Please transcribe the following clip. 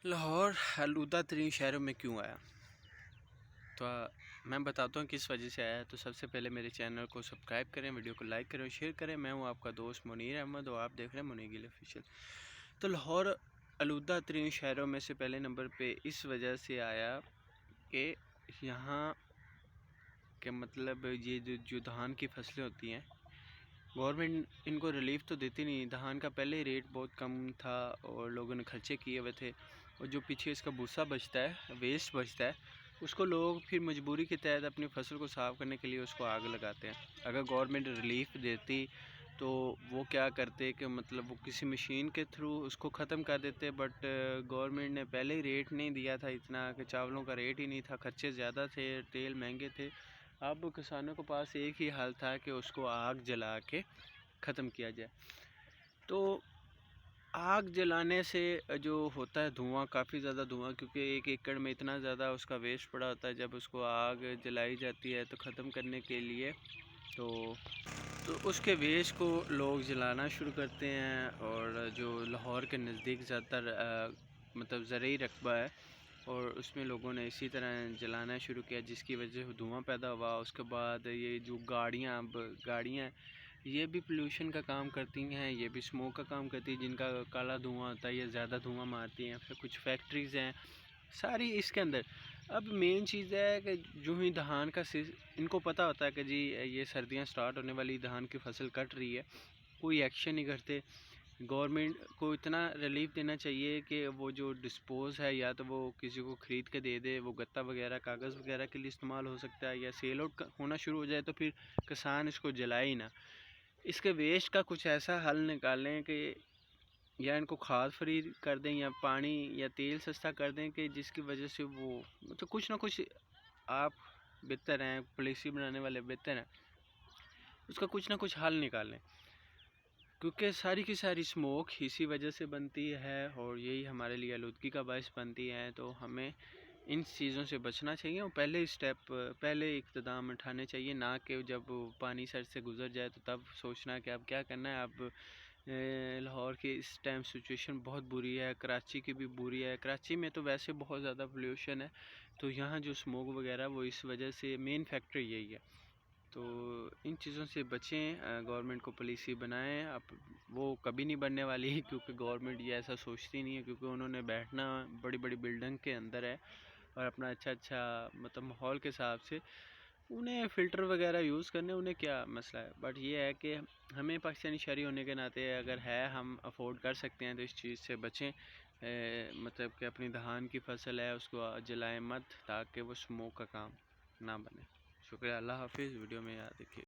لاہور آلودہ ترین شہروں میں کیوں آیا؟ تو میں بتاتا ہوں کس وجہ سے آیا. تو سب سے پہلے میرے چینل کو سبسکرائب کریں، ویڈیو کو لائک کریں اور شیئر کریں. میں ہوں آپ کا دوست منیر احمد اور آپ دیکھ رہے ہیں منیر گل آفیشیل. تو لاہور آلودہ ترین شہروں میں سے پہلے نمبر پہ اس وجہ سے آیا کہ یہاں کہ مطلب یہ جو دھان کی فصلیں ہوتی ہیں، گورنمنٹ ان کو ریلیف تو دیتی نہیں. دھان کا پہلے ریٹ بہت کم تھا اور لوگوں نے خرچے کیے ہوئے تھے، اور جو پیچھے اس کا بھوسا بچتا ہے، ویسٹ بچتا ہے، اس کو لوگ پھر مجبوری کے تحت اپنی فصل کو صاف کرنے کے لیے اس کو آگ لگاتے ہیں. اگر گورنمنٹ ریلیف دیتی تو وہ کیا کرتے کہ مطلب وہ کسی مشین کے تھرو اس کو ختم کر دیتے. بٹ گورنمنٹ نے پہلے ہی ریٹ نہیں دیا تھا اتنا، کہ چاولوں کا ریٹ ہی نہیں تھا، خرچے زیادہ تھے، تیل مہنگے تھے. اب کسانوں کے پاس ایک ہی حل تھا کہ اس کو آگ جلا کے ختم کیا جائے. تو آگ جلانے سے جو ہوتا ہے دھواں، کافی زیادہ دھواں، کیونکہ ایک ایکڑ میں اتنا زیادہ اس کا ویسٹ پڑا ہوتا ہے. جب اس کو آگ جلائی جاتی ہے تو ختم کرنے کے لیے تو اس کے ویسٹ کو لوگ جلانا شروع کرتے ہیں. اور جو لاہور کے نزدیک زیادہ تر مطلب زرعی رقبہ ہے، اور اس میں لوگوں نے اسی طرح جلانا شروع کیا، جس کی وجہ سے دھواں پیدا ہوا. اس کے بعد یہ جو گاڑیاں یہ بھی پولوشن کا کام کرتی ہیں، یہ بھی اسموک کا کام کرتی ہیں، جن کا کالا دھواں ہوتا ہے، یہ زیادہ دھواں مارتی ہیں. پھر کچھ فیکٹریز ہیں ساری اس کے اندر. اب مین چیز ہے کہ جو ہی دھان کا ان کو پتہ ہوتا ہے کہ جی یہ سردیاں سٹارٹ ہونے والی، دھان کی فصل کٹ رہی ہے، کوئی ایکشن نہیں کرتے. گورنمنٹ کو اتنا ریلیف دینا چاہیے کہ وہ جو ڈسپوز ہے یا تو وہ کسی کو خرید کے دے دے، وہ گتا وغیرہ کاغذ وغیرہ کے لیے استعمال ہو سکتا ہے، یا سیل آؤٹ ہونا شروع ہو جائے تو پھر کسان اس کو جلائے ہی نہ. اس کے ویسٹ کا کچھ ایسا حل نکالیں کہ یا ان کو کھاد فری کر دیں، یا پانی یا تیل سستا کر دیں، کہ جس کی وجہ سے وہ مطلب کچھ نہ کچھ، آپ بہتر ہیں، پالیسی بنانے والے بہتر ہیں، اس کا کچھ نہ کچھ حل نکالیں. کیونکہ ساری کی ساری اسموک اسی وجہ سے بنتی ہے اور یہی ہمارے لیے آلودگی کا باعث بنتی ہے. تو ہمیں ان چیزوں سے بچنا چاہیے اور پہلے اقتدام اٹھانے چاہیے، نہ کہ جب پانی سر سے گزر جائے تو تب سوچنا کہ اب کیا کرنا ہے. اب لاہور کی اس ٹائم سچویشن بہت بری ہے، کراچی کی بھی بری ہے. کراچی میں تو ویسے بہت زیادہ پولیوشن ہے، تو یہاں جو اسموک وغیرہ وہ اس وجہ سے مین فیکٹر یہی ہے. تو ان چیزوں سے بچیں، گورنمنٹ کو پالیسی بنائیں. اب وہ کبھی نہیں بننے والی، کیونکہ گورنمنٹ یہ ایسا سوچتی نہیں ہے، کیونکہ انہوں نے بیٹھنا بڑی بڑی بلڈنگ کے اندر ہے اور اپنا اچھا مطلب ماحول کے حساب سے انہیں فلٹر وغیرہ یوز کرنے، انہیں کیا مسئلہ ہے. بٹ یہ ہے کہ ہمیں پاکستانی شہری ہونے کے ناطے اگر ہے، ہم افورڈ کر سکتے ہیں تو اس چیز سے بچیں. مطلب کہ اپنی دھان کی فصل ہے اس کو جلائیں مت، تاکہ وہ اسموک کا کام نہ بنے. شکریہ. اللہ حافظ. ویڈیو میں یاد رکھیے.